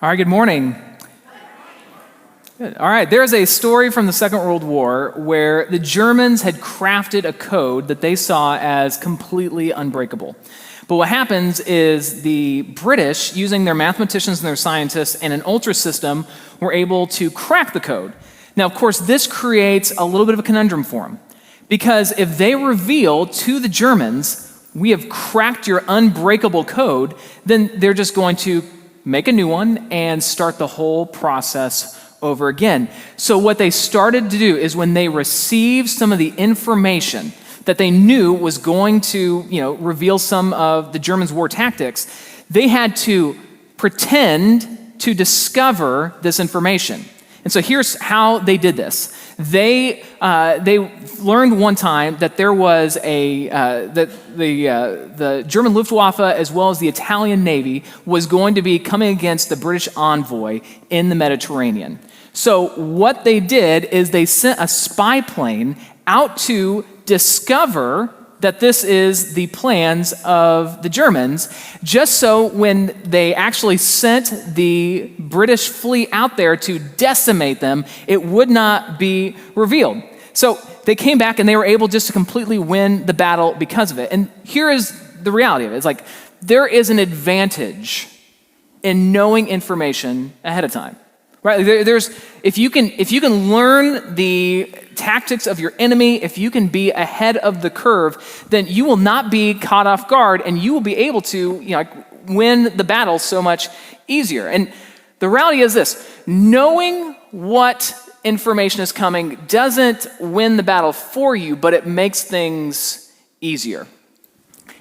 All right, good morning. Good. All right, there's a story from the Second World War where the Germans had crafted a code that they saw as completely unbreakable. But what happens is the British, using their mathematicians and their scientists and an ultra system, were able to crack the code. Now, of course, this creates a little bit of a conundrum for them. Because if they reveal to the Germans, we have cracked your unbreakable code, then they're just going to make a new one and start the whole process over again. So what they started to do is when they received some of the information that they knew was going to, reveal some of the Germans' war tactics, they had to pretend to discover this information. And so here's how they did this. They learned one time that there was the German Luftwaffe as well as the Italian Navy was going to be coming against the British envoy in the Mediterranean. So what they did is they sent a spy plane out to discover that this is the plans of the Germans, just so when they actually sent the British fleet out there to decimate them, it would not be revealed. So they came back and they were able just to completely win the battle because of it. And here is the reality of it. It's like there is an advantage in knowing information ahead of time. Right? If you can learn the tactics of your enemy, if you can be ahead of the curve, then you will not be caught off guard and you will be able to win the battle so much easier. And the reality is this: knowing what information is coming doesn't win the battle for you, but it makes things easier.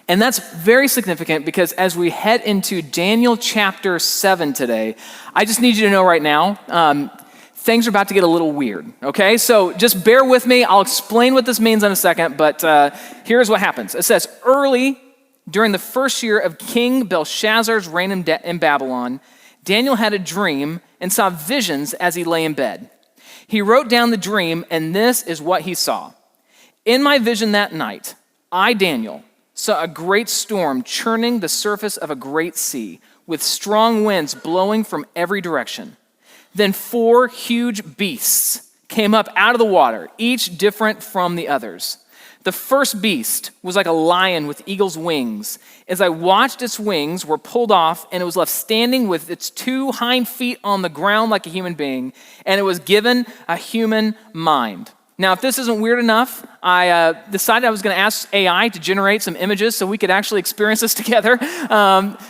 And that's very significant because as we head into Daniel chapter 7 today, I just need you to know right now, things are about to get a little weird, okay? So just bear with me. I'll explain what this means in a second, but here's what happens. It says, early during the first year of King Belshazzar's reign in Babylon, Daniel had a dream and saw visions as he lay in bed. He wrote down the dream, and this is what he saw. In my vision that night, I, Daniel, saw a great storm churning the surface of a great sea, with strong winds blowing from every direction. Then 4 huge beasts came up out of the water, each different from the others. The first beast was like a lion with eagle's wings. As I watched, its wings were pulled off, and it was left standing with its 2 hind feet on the ground like a human being, and it was given a human mind. Now, if this isn't weird enough, I decided I was going to ask AI to generate some images so we could actually experience this together.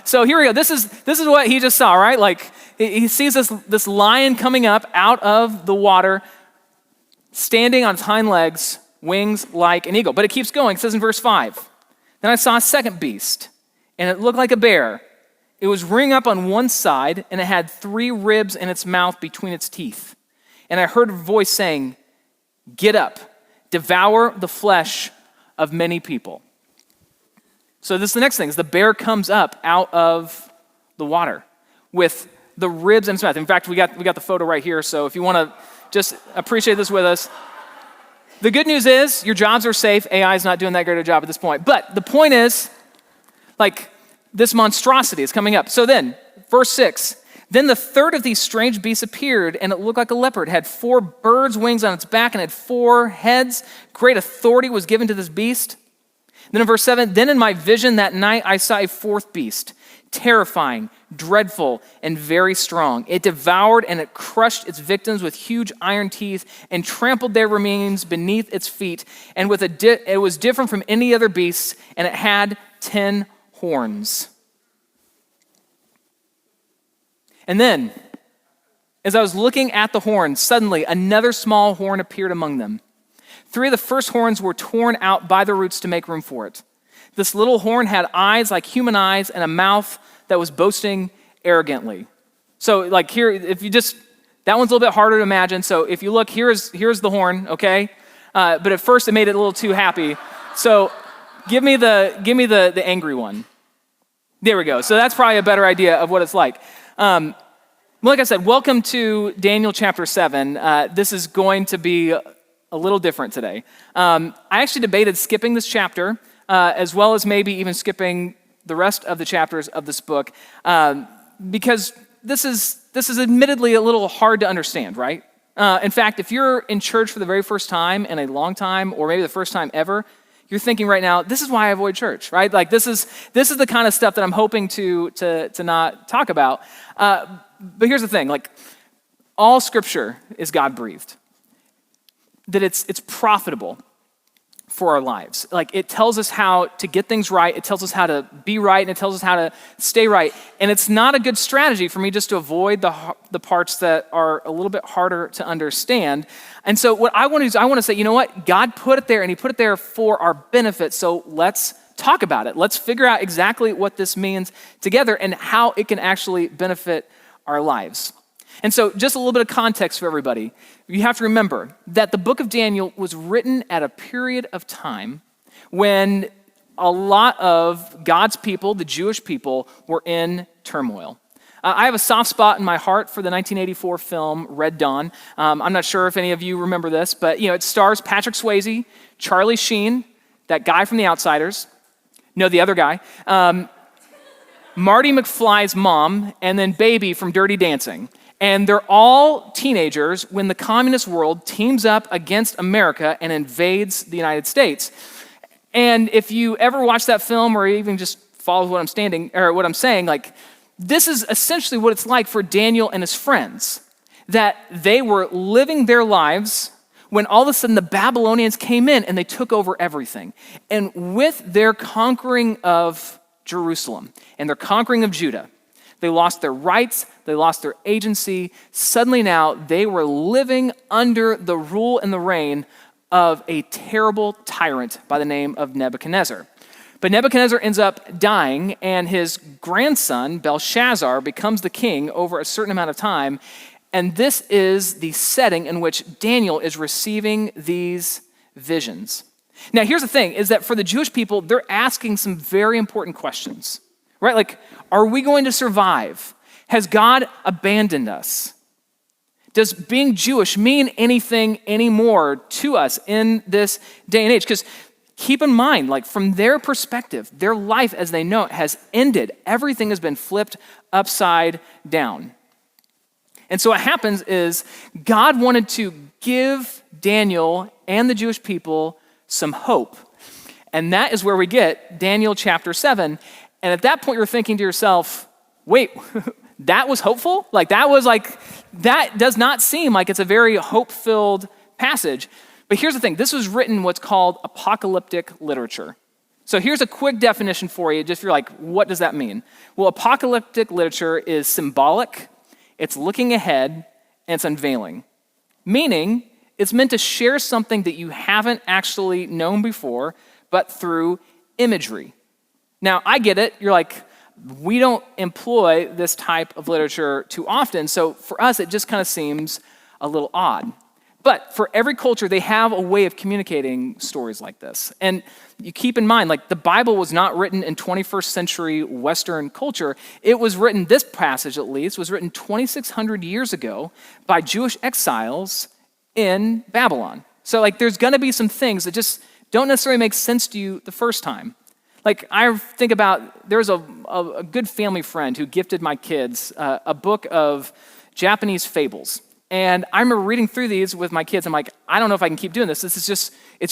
So here we go. This is what he just saw, right? Like he sees this lion coming up out of the water, standing on its hind legs, wings like an eagle. But it keeps going. It says in verse 5, then I saw a second beast, and it looked like a bear. It was ringed up on one side, and it had 3 ribs in its mouth between its teeth. And I heard a voice saying, "Get up, devour the flesh of many people." So this is the next thing, is the bear comes up out of the water with the ribs in its mouth. In fact, we got the photo right here, so if you want to just appreciate this with us. The good news is your jobs are safe. AI is not doing that great a job at this point. But the point is, this monstrosity is coming up. So then, verse 6, then the third of these strange beasts appeared, and it looked like a leopard. It had 4 birds' wings on its back and had 4 heads. Great authority was given to this beast. Then in verse 7, then in my vision that night I saw a 4th beast, terrifying, dreadful, and very strong. It devoured and it crushed its victims with huge iron teeth and trampled their remains beneath its feet. And it was different from any other beast, and it had 10 horns. And then, as I was looking at the horns, suddenly another small horn appeared among them. 3 of the first horns were torn out by the roots to make room for it. This little horn had eyes like human eyes and a mouth that was boasting arrogantly. So here, that one's a little bit harder to imagine. So if you look, here's the horn, okay? But at first it made it a little too happy. So give me the angry one. There we go. So that's probably a better idea of what it's like. Like I said, welcome to Daniel chapter 7. This is going to be a little different today. I actually debated skipping this chapter, as well as maybe even skipping the rest of the chapters of this book, because this is is admittedly a little hard to understand, right? In fact, if you're in church for the very first time in a long time, or maybe the first time ever, you're thinking right now, this is why I avoid church, right? Like this is the kind of stuff that I'm hoping to not talk about. But here's the thing, like all scripture is God-breathed. That it's profitable for our lives. Like it tells us how to get things right, it tells us how to be right, and it tells us how to stay right. And it's not a good strategy for me just to avoid the parts that are a little bit harder to understand. And so what I want to do is I want to say, you know what? God put it there, and he put it there for our benefit. So let's talk about it. Let's figure out exactly what this means together and how it can actually benefit our lives. And so just a little bit of context for everybody. You have to remember that the book of Daniel was written at a period of time when a lot of God's people, the Jewish people, were in turmoil. I have a soft spot in my heart for the 1984 film Red Dawn. I'm not sure if any of you remember this, but it stars Patrick Swayze, Charlie Sheen, that guy from The Outsiders, no, the other guy, Marty McFly's mom, and then Baby from Dirty Dancing. And they're all teenagers when the communist world teams up against America and invades the United States. And if you ever watch that film or even just follow what I'm saying, like this is essentially what it's like for Daniel and his friends, that they were living their lives when all of a sudden the Babylonians came in and they took over everything. And with their conquering of Jerusalem and their conquering of Judah, they lost their rights, they lost their agency. Suddenly now they were living under the rule and the reign of a terrible tyrant by the name of Nebuchadnezzar. But Nebuchadnezzar ends up dying, and his grandson, Belshazzar, becomes the king over a certain amount of time. And this is the setting in which Daniel is receiving these visions. Now, here's the thing, is that for the Jewish people, they're asking some very important questions, right? Like, are we going to survive? Has God abandoned us? Does being Jewish mean anything anymore to us in this day and age? Because keep in mind, like from their perspective, their life as they know it has ended. Everything has been flipped upside down. And so what happens is God wanted to give Daniel and the Jewish people some hope. And that is where we get Daniel chapter 7. And at that point, you're thinking to yourself, wait, that was hopeful? That does not seem like it's a very hope-filled passage. But here's the thing, this was written in what's called apocalyptic literature. So here's a quick definition for you, just if you're like, what does that mean? Well, apocalyptic literature is symbolic, it's looking ahead, and it's unveiling. Meaning, it's meant to share something that you haven't actually known before, but through imagery. Now, I get it. You're like, we don't employ this type of literature too often, so for us, it just kind of seems a little odd. But for every culture, they have a way of communicating stories like this. And you keep in mind, like the Bible was not written in 21st century Western culture. It was written, this passage at least, was written 2,600 years ago by Jewish exiles in Babylon. So like there's gonna be some things that just don't necessarily make sense to you the first time. Like I think about, there's a good family friend who gifted my kids a book of Japanese fables. And I remember reading through these with my kids. I'm like, I don't know if I can keep doing this. It's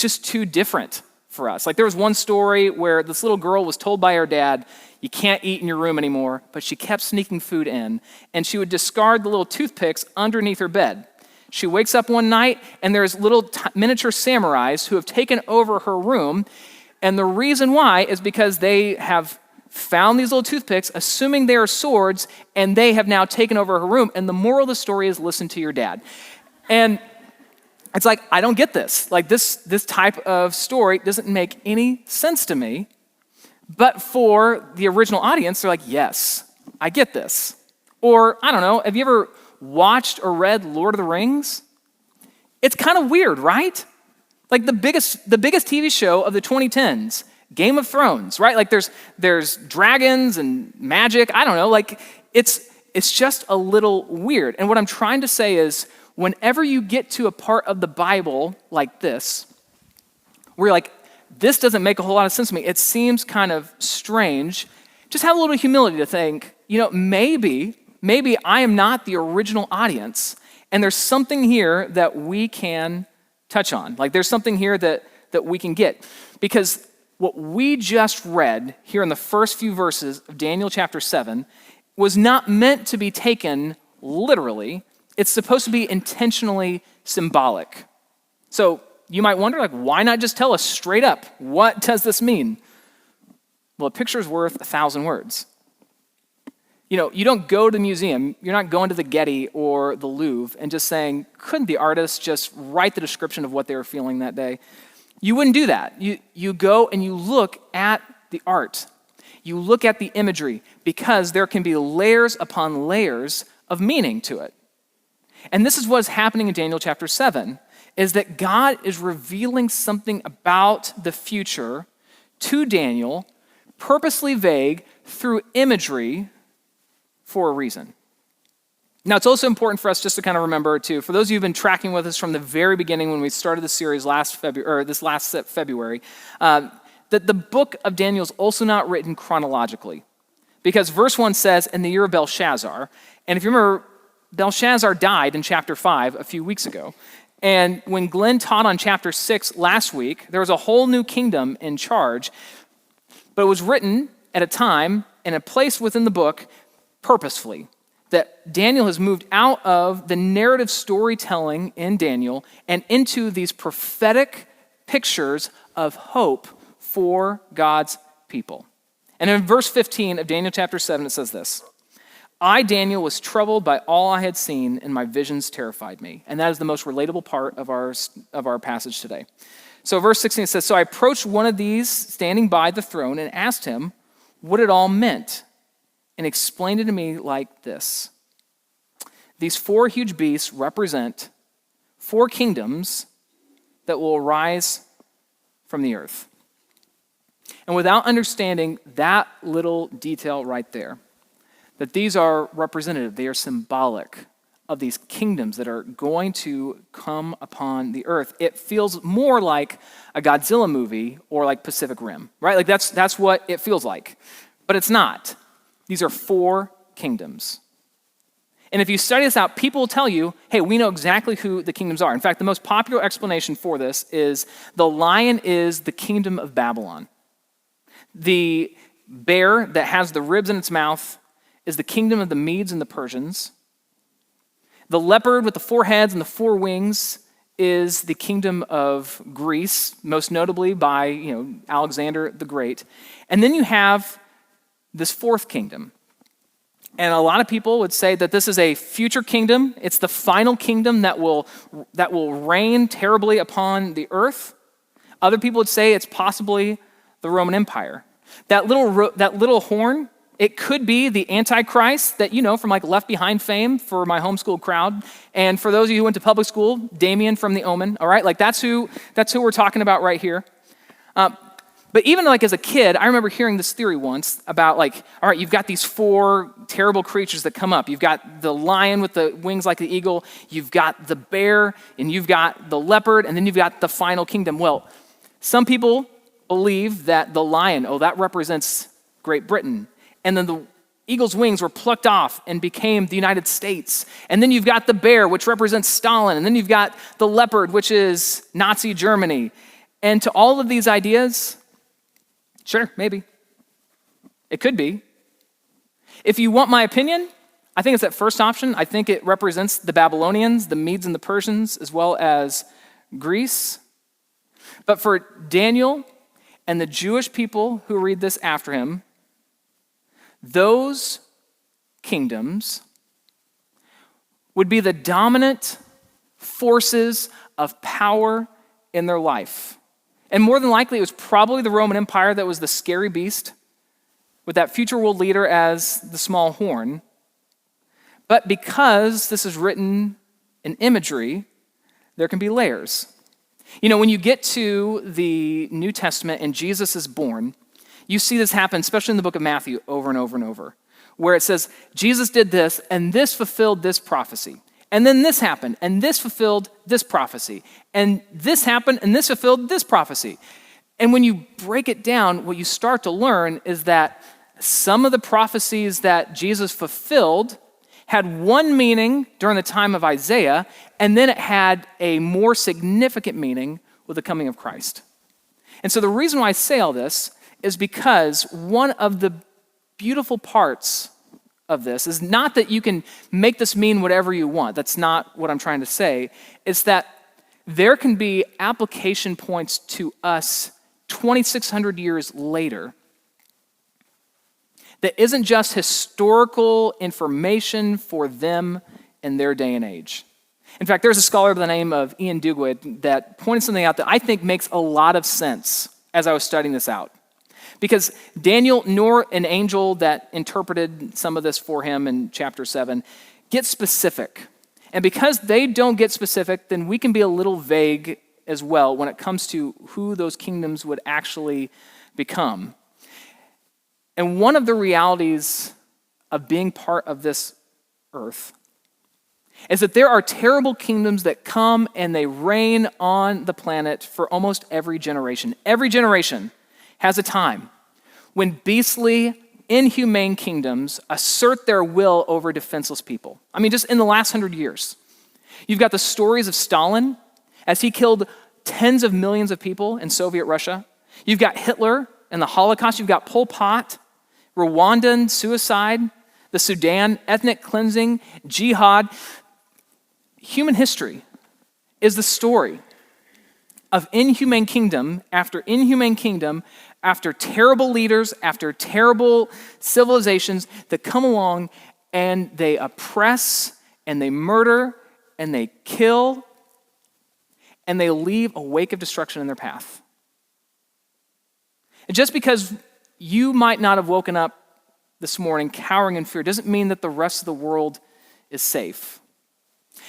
just too different for us. Like there was one story where this little girl was told by her dad, you can't eat in your room anymore, but she kept sneaking food in, and she would discard the little toothpicks underneath her bed. She wakes up one night, and there's little miniature samurais who have taken over her room, and the reason why is because they have found these little toothpicks, assuming they are swords, and they have now taken over her room. And the moral of the story is listen to your dad. And it's like, I don't get this. Like this type of story doesn't make any sense to me. But for the original audience, they're like, yes, I get this. Or, I don't know, have you ever watched or read Lord of the Rings? It's kind of weird, right? Like the biggest TV show of the 2010s, Game of Thrones, right? Like there's dragons and magic. I don't know, like it's just a little weird. And what I'm trying to say is whenever you get to a part of the Bible like this, where you're like, this doesn't make a whole lot of sense to me, it seems kind of strange, just have a little humility to think, maybe maybe I am not the original audience, and there's something here that we can touch on. Like there's something here that we can get. Because what we just read here in the first few verses of Daniel chapter 7 was not meant to be taken literally. It's supposed to be intentionally symbolic. So you might wonder, like, why not just tell us straight up? What does this mean? Well, a picture is worth 1,000 words. You don't go to the museum, you're not going to the Getty or the Louvre and just saying, couldn't the artist just write the description of what they were feeling that day? You wouldn't do that. You go and you look at the art. You look at the imagery because there can be layers upon layers of meaning to it. And this is what's happening in Daniel chapter 7, is that God is revealing something about the future to Daniel, purposely vague, through imagery for a reason. Now, it's also important for us just to kind of remember, too, for those of you who've been tracking with us from the very beginning when we started the series this last February, that the book of Daniel is also not written chronologically. Because verse 1 says, in the year of Belshazzar, and if you remember, Belshazzar died in chapter 5 a few weeks ago. And when Glenn taught on chapter 6 last week, there was a whole new kingdom in charge, but it was written at a time and a place within the book purposefully, that Daniel has moved out of the narrative storytelling in Daniel and into these prophetic pictures of hope for God's people. And in verse 15 of Daniel chapter 7, it says this: I, Daniel, was troubled by all I had seen, and my visions terrified me. And that is the most relatable part of our passage today. So verse 16, it says, so I approached one of these standing by the throne and asked him what it all meant, and explained it to me like this. These 4 huge beasts represent 4 kingdoms that will arise from the earth. And without understanding that little detail right there, that these are representative, they are symbolic of these kingdoms that are going to come upon the earth, it feels more like a Godzilla movie or like Pacific Rim, right? Like that's what it feels like. But it's not. These are 4 kingdoms. And if you study this out, people will tell you, hey, we know exactly who the kingdoms are. In fact, the most popular explanation for this is the lion is the kingdom of Babylon. The bear that has the ribs in its mouth is the kingdom of the Medes and the Persians. The leopard with the 4 heads and the 4 wings is the kingdom of Greece, most notably by Alexander the Great. And then you have this 4th kingdom. And a lot of people would say that this is a future kingdom. It's the final kingdom that will reign terribly upon the earth. Other people would say it's possibly the Roman Empire. That little horn, it could be the Antichrist that you know from like Left Behind fame for my homeschool crowd. And for those of you who went to public school, Damien from The Omen, all right? Like that's who we're talking about right here. But even like as a kid, I remember hearing this theory once about like, all right, you've got these 4 terrible creatures that come up. You've got the lion with the wings like the eagle. You've got the bear, and you've got the leopard, and then you've got the final kingdom. Well, some people believe that the lion, that represents Great Britain. And then the eagle's wings were plucked off and became the United States. And then you've got the bear, which represents Stalin. And then you've got the leopard, which is Nazi Germany. And to all of these ideas, sure, maybe. It could be. If you want my opinion, I think it's that first option. I think it represents the Babylonians, the Medes and the Persians, as well as Greece. But for Daniel and the Jewish people who read this after him, those kingdoms would be the dominant forces of power in their life. And more than likely, it was probably the Roman Empire that was the scary beast, with that future world leader as the small horn. But because this is written in imagery, there can be layers. When you get to the New Testament and Jesus is born, you see this happen, especially in the book of Matthew, over and over and over, where it says, Jesus did this, and this fulfilled this prophecy. And then this happened, and this fulfilled this prophecy. And this happened, and this fulfilled this prophecy. And when you break it down, what you start to learn is that some of the prophecies that Jesus fulfilled had one meaning during the time of Isaiah, and then it had a more significant meaning with the coming of Christ. And so the reason why I say all this is because one of the beautiful parts of this is not that you can make this mean whatever you want. That's not what I'm trying to say. It's that there can be application points to us 2,600 years later that isn't just historical information for them in their day and age. In fact, there's a scholar by the name of Ian Dugwood that pointed something out that I think makes a lot of sense as I was studying this out. Because Daniel, nor an angel that interpreted some of this for him in chapter 7, get specific. And because they don't get specific, then we can be a little vague as well when it comes to who those kingdoms would actually become. And one of the realities of being part of this earth is that there are terrible kingdoms that come and they reign on the planet for almost every generation. Every generation has a time when beastly, inhumane kingdoms assert their will over defenseless people. I mean, just in the last 100 years. You've got the stories of Stalin as he killed tens of millions of people in Soviet Russia. You've got Hitler and the Holocaust. You've got Pol Pot, Rwandan suicide, the Sudan, ethnic cleansing, jihad. Human history is the story of inhumane kingdom after inhumane kingdom, after terrible leaders, after terrible civilizations that come along and they oppress and they murder and they kill and they leave a wake of destruction in their path. And just because you might not have woken up this morning cowering in fear doesn't mean that the rest of the world is safe.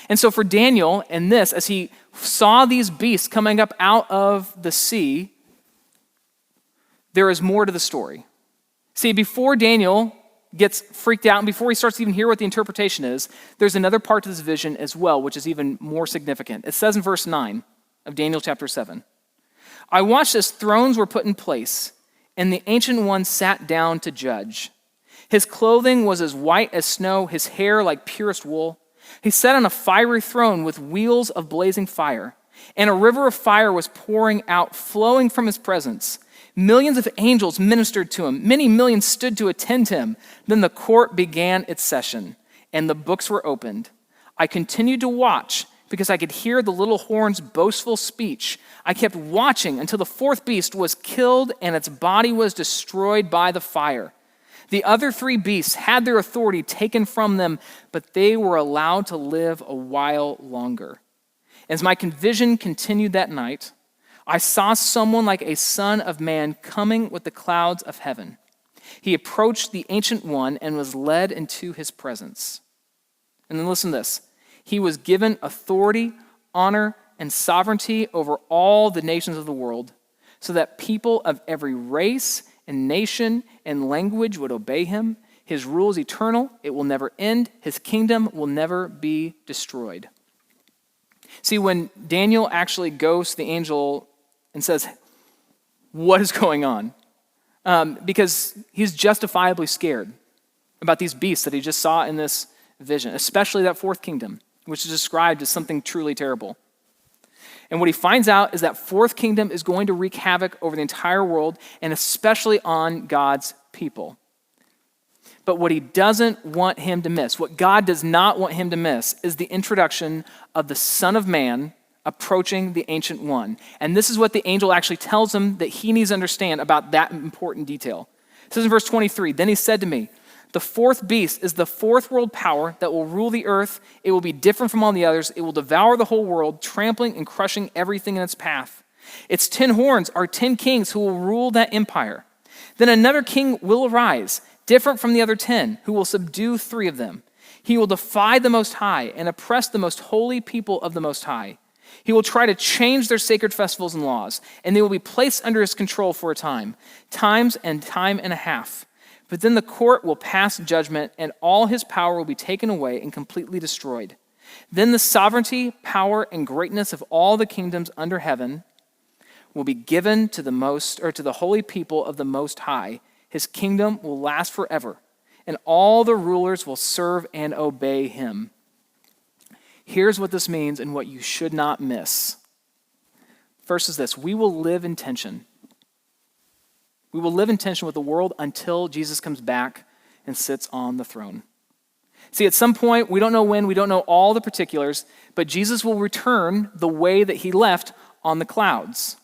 And so for Daniel and this, as he saw these beasts coming up out of the sea, there is more to the story. See, before Daniel gets freaked out and before he starts to even hear what the interpretation is, there's another part to this vision as well, which is even more significant. It says in verse 9 of Daniel chapter 7, I watched as thrones were put in place, and the Ancient One sat down to judge. His clothing was as white as snow, his hair like purest wool. He sat on a fiery throne with wheels of blazing fire, and a river of fire was pouring out, flowing from his presence. Millions of angels ministered to him. Many millions stood to attend him. Then the court began its session, and the books were opened. I continued to watch because I could hear the little horn's boastful speech. I kept watching until the fourth beast was killed and its body was destroyed by the fire. The other three beasts had their authority taken from them, but they were allowed to live a while longer. As my vision continued that night, I saw someone like a son of man coming with the clouds of heaven. He approached the Ancient One and was led into his presence. And then listen to this. He was given authority, honor, and sovereignty over all the nations of the world, so that people of every race and nation and language would obey him. His rule is eternal. It will never end. His kingdom will never be destroyed. See, when Daniel actually goes to the angel and says, what is going on? Because he's justifiably scared about these beasts that he just saw in this vision, especially that fourth kingdom, which is described as something truly terrible. And what he finds out is that fourth kingdom is going to wreak havoc over the entire world and especially on God's people. But what he doesn't want him to miss, what God does not want him to miss, is the introduction of the Son of Man approaching the Ancient One. And this is what the angel actually tells him that he needs to understand about that important detail. It says in verse 23, then he said to me, the fourth beast is the fourth world power that will rule the earth. It will be different from all the others. It will devour the whole world, trampling and crushing everything in its path. Its 10 horns are 10 kings who will rule that empire. Then another king will arise, different from the other 10, who will subdue 3 of them. He will defy the Most High and oppress the most holy people of the Most High. He will try to change their sacred festivals and laws, and they will be placed under his control for a time and a half. But then the court will pass judgment, and all his power will be taken away and completely destroyed. Then the sovereignty, power, and greatness of all the kingdoms under heaven will be given to the holy people of the Most High. His kingdom will last forever, and all the rulers will serve and obey him. Here's what this means and what you should not miss. First is this: we will live in tension. We will live in tension with the world until Jesus comes back and sits on the throne. See, at some point, we don't know when, we don't know all the particulars, but Jesus will return the way that he left on the clouds.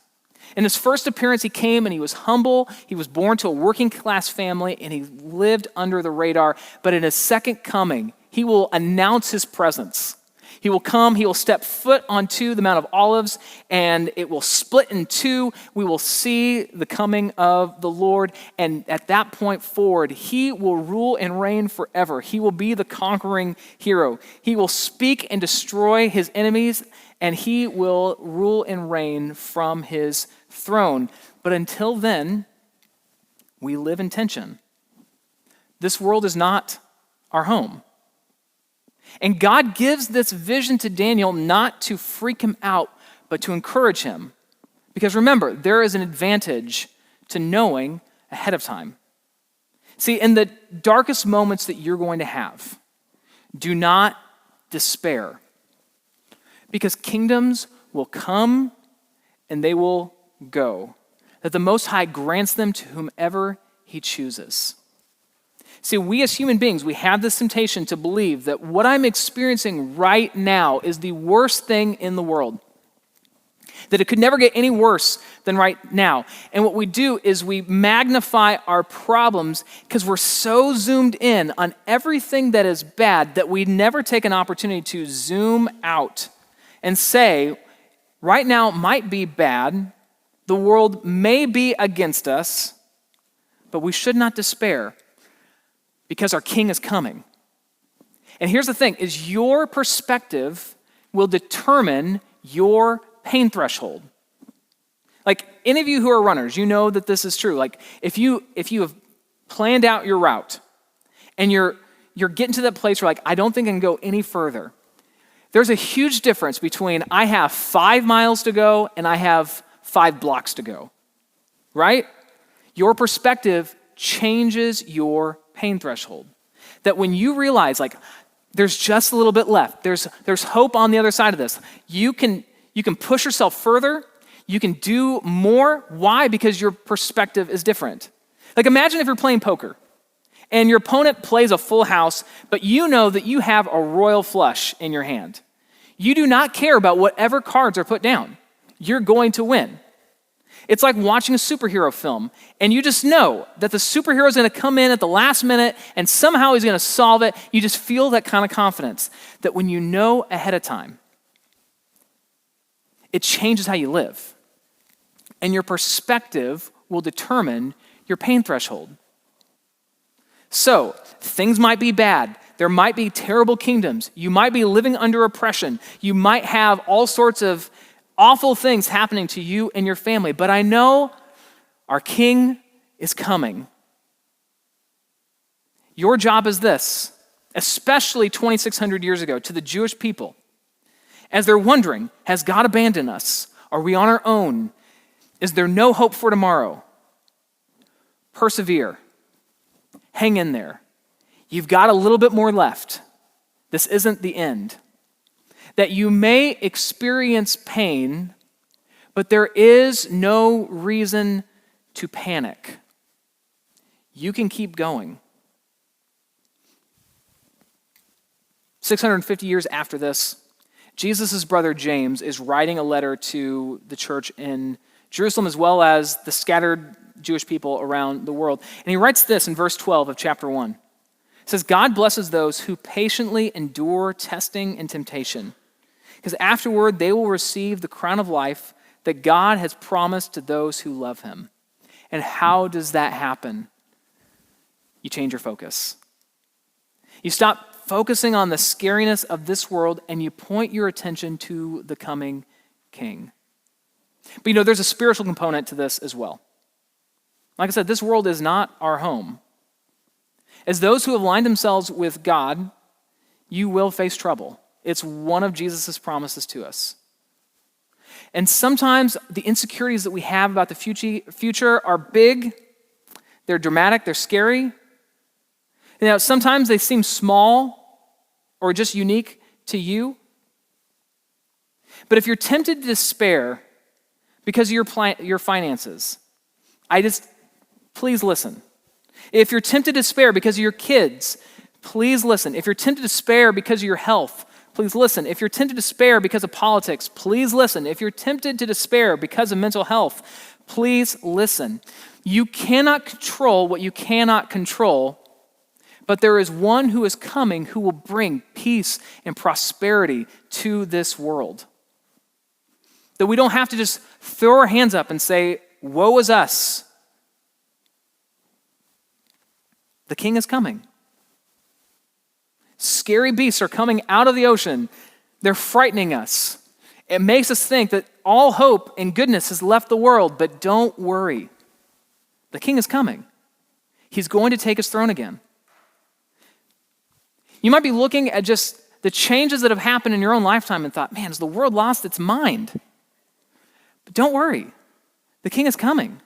In his first appearance, he came and he was humble. He was born to a working class family and he lived under the radar. But in his second coming, he will announce his presence. He will come, he will step foot onto the Mount of Olives, and it will split in two. We will see the coming of the Lord, and at that point forward, he will rule and reign forever. He will be the conquering hero. He will speak and destroy his enemies, and he will rule and reign from his throne. But until then, we live in tension. This world is not our home. And God gives this vision to Daniel not to freak him out, but to encourage him. Because remember, there is an advantage to knowing ahead of time. See, in the darkest moments that you're going to have, do not despair. Because kingdoms will come and they will go. That the Most High grants them to whomever he chooses. See, we as human beings, we have this temptation to believe that what I'm experiencing right now is the worst thing in the world. That it could never get any worse than right now. And what we do is we magnify our problems because we're so zoomed in on everything that is bad that we never take an opportunity to zoom out and say, right now might be bad, the world may be against us, but we should not despair. Because our king is coming. And here's the thing, is your perspective will determine your pain threshold. Like any of you who are runners, you know that this is true. Like if you have planned out your route and you're getting to that place where like, I don't think I can go any further. There's a huge difference between I have 5 miles to go and I have 5 blocks to go, right? Your perspective changes your pain threshold. That when you realize like there's just a little bit left, there's hope on the other side of this, you can push yourself further, you can do more. Why? Because your perspective is different. Like imagine if you're playing poker and your opponent plays a full house, but you know that you have a royal flush in your hand. You do not care about whatever cards are put down. You're going to win. It's like watching a superhero film, and you just know that the superhero is going to come in at the last minute, and somehow he's going to solve it. You just feel that kind of confidence that when you know ahead of time, it changes how you live. And your perspective will determine your pain threshold. So, things might be bad. There might be terrible kingdoms. You might be living under oppression. You might have all sorts of awful things happening to you and your family. But I know our king is coming. Your job is this, especially 2,600 years ago to the Jewish people. As they're wondering, has God abandoned us? Are we on our own? Is there no hope for tomorrow? Persevere. Hang in there. You've got a little bit more left. This isn't the end. That you may experience pain, but there is no reason to panic. You can keep going. 650 years after this, Jesus' brother James is writing a letter to the church in Jerusalem as well as the scattered Jewish people around the world. And he writes this in verse 12 of chapter 1. It says, God blesses those who patiently endure testing and temptation, because afterward they will receive the crown of life that God has promised to those who love him. And how does that happen? You change your focus. You stop focusing on the scariness of this world and you point your attention to the coming king. But there's a spiritual component to this as well. Like I said, this world is not our home. As those who have aligned themselves with God, you will face trouble. It's one of Jesus' promises to us. And sometimes the insecurities that we have about the future are big, they're dramatic, they're scary. Now, sometimes they seem small or just unique to you. But if you're tempted to despair because of your finances, please listen. If you're tempted to despair because of your kids, please listen. If you're tempted to despair because of your health, please listen. If you're tempted to despair because of politics, please listen. If you're tempted to despair because of mental health, please listen. You cannot control what you cannot control, but there is one who is coming who will bring peace and prosperity to this world. That we don't have to just throw our hands up and say, woe is us. The king is coming. Scary beasts are coming out of the ocean. They're frightening us. It makes us think that all hope and goodness has left the world, but don't worry. The king is coming. He's going to take his throne again. You might be looking at just the changes that have happened in your own lifetime and thought, man, has the world lost its mind? But don't worry. The king is coming.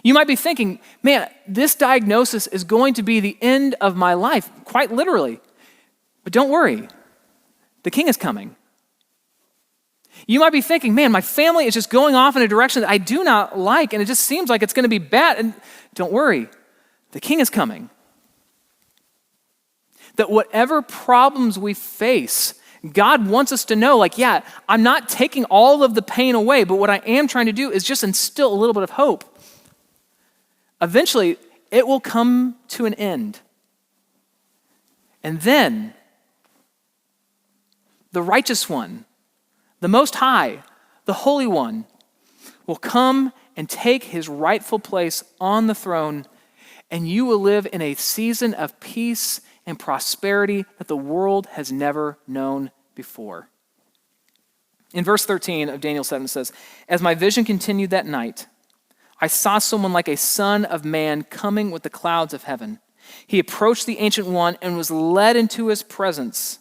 You might be thinking, man, this diagnosis is going to be the end of my life, quite literally. But don't worry. The king is coming. You might be thinking, man, my family is just going off in a direction that I do not like, and it just seems like it's going to be bad. And don't worry. The king is coming. That whatever problems we face, God wants us to know, like, yeah, I'm not taking all of the pain away, but what I am trying to do is just instill a little bit of hope. Eventually, it will come to an end. And then, the righteous one, the Most High, the Holy One, will come and take his rightful place on the throne, and you will live in a season of peace and prosperity that the world has never known before. In verse 13 of Daniel 7 it says, as my vision continued that night, I saw someone like a son of man coming with the clouds of heaven. He approached the Ancient One and was led into his presence.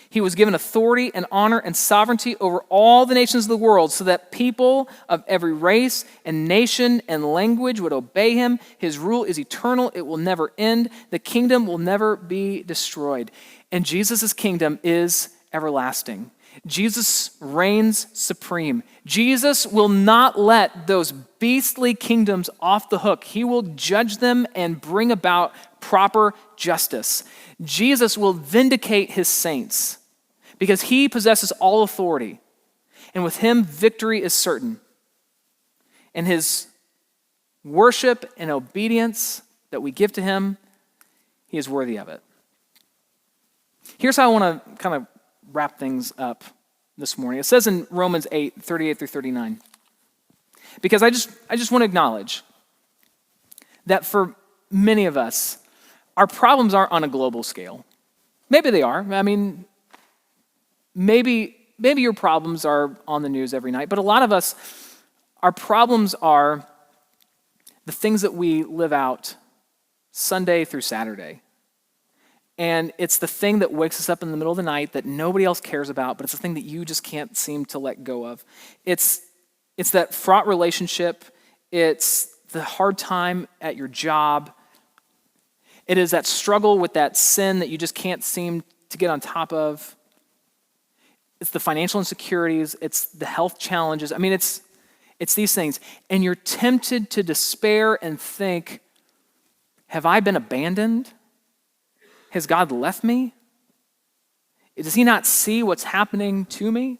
He was given authority and honor and sovereignty over all the nations of the world so that people of every race and nation and language would obey him. His rule is eternal. It will never end. The kingdom will never be destroyed. And Jesus' kingdom is everlasting. Jesus reigns supreme. Jesus will not let those beastly kingdoms off the hook. He will judge them and bring about proper justice. Jesus will vindicate his saints because he possesses all authority. And with him, victory is certain. And his worship and obedience that we give to him, he is worthy of it. Here's how I want to kind of wrap things up this morning. It says in Romans 8, 38 through 39. Because I just want to acknowledge that for many of us, our problems aren't on a global scale. Maybe they are. I mean, maybe your problems are on the news every night, but a lot of us, our problems are the things that we live out Sunday through Saturday. And it's the thing that wakes us up in the middle of the night that nobody else cares about, but it's the thing that you just can't seem to let go of. It's that fraught relationship. It's the hard time at your job. It is that struggle with that sin that you just can't seem to get on top of. It's the financial insecurities. It's the health challenges. I mean, it's these things. And you're tempted to despair and think, have I been abandoned? Has God left me? Does he not see what's happening to me?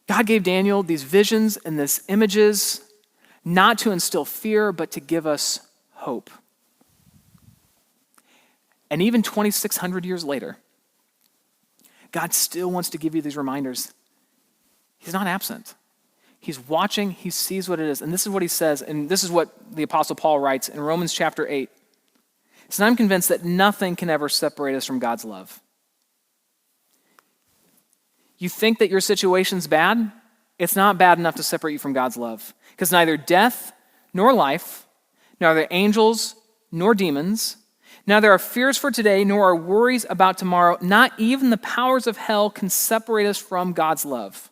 God gave Daniel these visions and these images not to instill fear, but to give us hope. And even 2,600 years later, God still wants to give you these reminders. He's not absent. He's watching. He sees what it is. And this is what he says, and this is what the Apostle Paul writes in Romans chapter 8. So I'm convinced that nothing can ever separate us from God's love. You think that your situation's bad? It's not bad enough to separate you from God's love. Because neither death nor life, neither angels nor demons, neither our fears for today nor our worries about tomorrow, not even the powers of hell can separate us from God's love.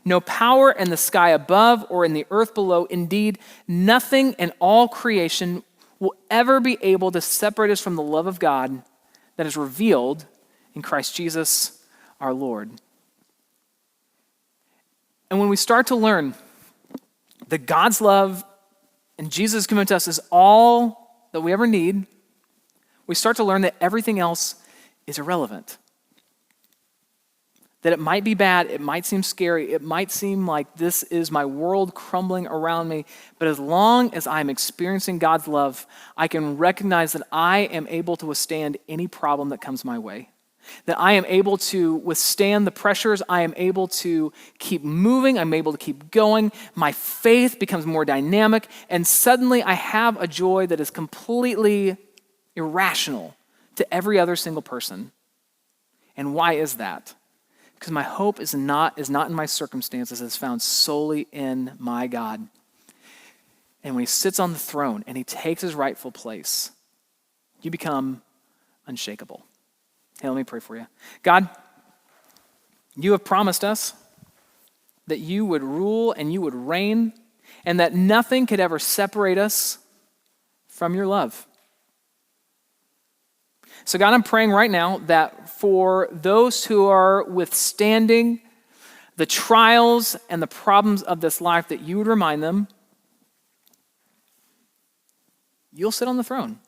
No power in the sky above or in the earth below. Indeed, nothing in all creation will ever be able to separate us from the love of God that is revealed in Christ Jesus our Lord. And when we start to learn that God's love and Jesus' commitment to us is all that we ever need, we start to learn that everything else is irrelevant. That it might be bad, it might seem scary, it might seem like this is my world crumbling around me, but as long as I'm experiencing God's love, I can recognize that I am able to withstand any problem that comes my way. That I am able to withstand the pressures, I am able to keep moving, I'm able to keep going, my faith becomes more dynamic, and suddenly I have a joy that is completely irrational to every other single person. And why is that? Because my hope is not in my circumstances, it's found solely in my God. And when he sits on the throne and he takes his rightful place, you become unshakable. Hey, let me pray for you. God, you have promised us that you would rule and you would reign, and that nothing could ever separate us from your love. So God, I'm praying right now that for those who are withstanding the trials and the problems of this life, that you would remind them, you'll sit on the throne.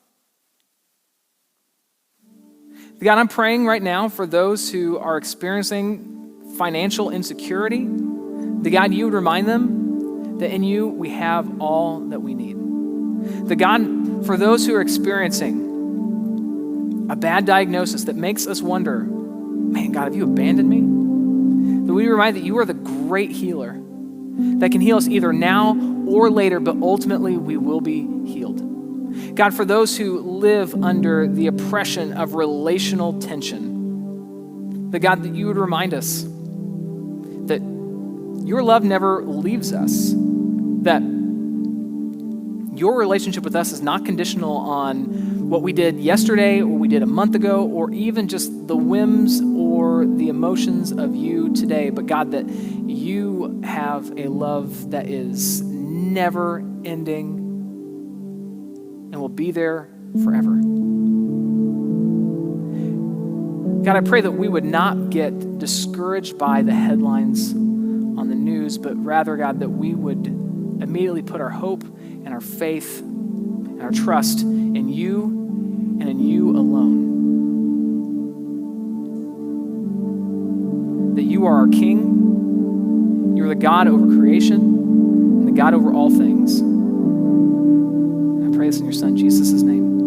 God, I'm praying right now for those who are experiencing financial insecurity, that God, you would remind them that in you we have all that we need. That God, for those who are experiencing a bad diagnosis that makes us wonder, man, God, have you abandoned me? That we remind that you are the great healer that can heal us either now or later, but ultimately we will be healed. God, for those who live under the oppression of relational tension, that God, that you would remind us that your love never leaves us, that your relationship with us is not conditional on what we did yesterday or what we did a month ago or even just the whims or the emotions of you today, but God, that you have a love that is never ending and will be there forever. God, I pray that we would not get discouraged by the headlines on the news, but rather, God, that we would immediately put our hope and our faith and our trust in you and in you alone. That you are our King, you are the God over creation, and the God over all things. I pray this in your Son, Jesus' name.